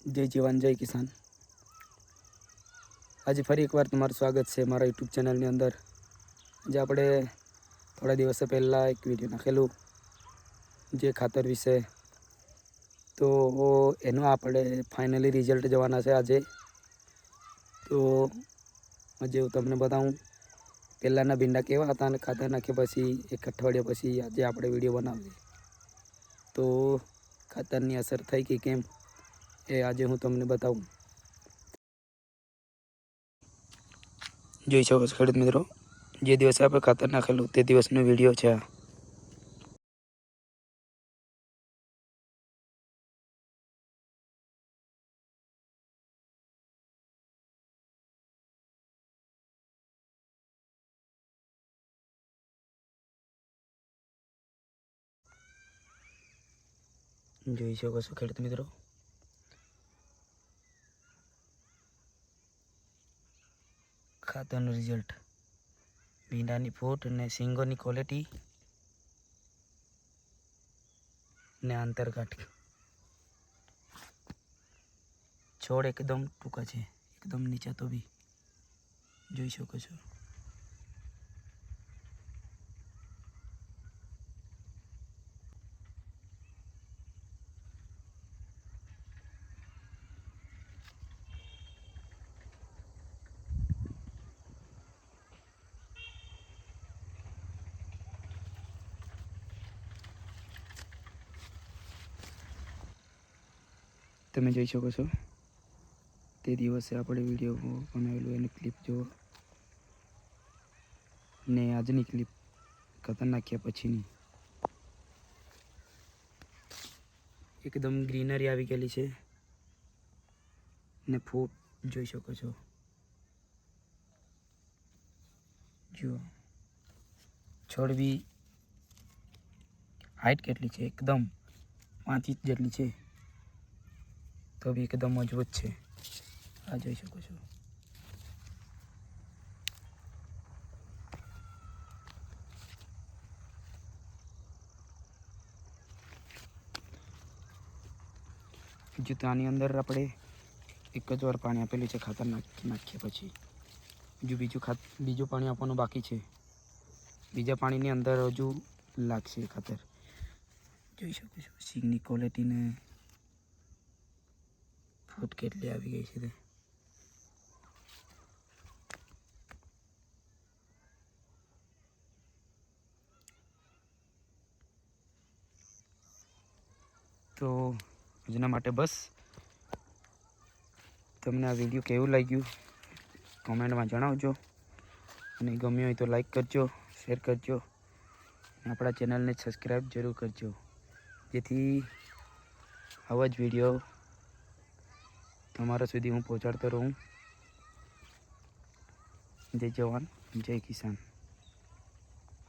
जय जवान जय किसान। आज फरी एक बार तुम्हाરું स्वागत है मारा यूट्यूब चैनल ની અંદર। જે આપણે થોડા દિવસ પહેલા એક વિડિયો નાખેલું જે ખાતર વિશે, તો એનો આપણે ફાઇનલી રિઝલ્ટ જવાના છે આજે। તો આજે હું તમને બતાવું પહેલાના ભીંડા કેવા હતા અને ખાતર નાખ્યા પછી એક અઠવાડિયા પછી આજે આપણે વિડિયો બનાવીએ તો ખાતરની અસર થઈ કે કેમ એ આજે હું તમને બતાવું। જોઈ શકો છો ખેડૂત મિત્રો, જે દિવસે આપણે ખાતર નાખેલું તે દિવસનો વિડિયો છે આ। જોઈ શકો છો ખેડૂત મિત્રો, ખાતરનું રિઝલ્ટ, ભીંડાની ફૂટ અને સિંગોની ક્વોલિટી ને આંતરગાંઠ, છોડ એકદમ ટૂંકા છે, એકદમ નીચા તો બી જોઈ શકો છો। તમે જોઈ શકો છો તે દિવસે આપણે વિડિયો બનાવેલું એની ક્લિપ જુઓ ને આજની ક્લિપ ખાતર નાખ્યા પછીની, એકદમ ગ્રીનરી આવી ગયેલી છે ને ફૂટ જોઈ શકો છો। જુઓ છોડ બી હાઈટ કેટલી છે, એકદમ 5 ઇંચ જેટલી છે તો બી એકદમ મજબૂત છે, આ જોઈ શકો છો। જો તો આની અંદર આપણે એક જ વાર પાણી આપેલું છે ખાતર નાખ્યા પછી, હજુ બીજું પાણી આપવાનું બાકી છે, બીજા પાણીની અંદર હજુ લાગશે ખાતર। જોઈ શકો છો સિંગની ક્વોલિટી ને ફૂટ કેટલી આવી ગઈ છે તે। તો આજના માટે બસ। તમને આ વિડીયો કેવું લાગ્યું કોમેન્ટમાં જણાવજો, અને ગમ્યો હોય તો લાઈક કરજો, શેર કરજો, આપણા ચેનલને સબસ્ક્રાઈબ જરૂર કરજો, જેથી આવા જ વિડીયો તમારા સુધી હું પહોંચાડતો રહું। જય જવાન જય કિસાન।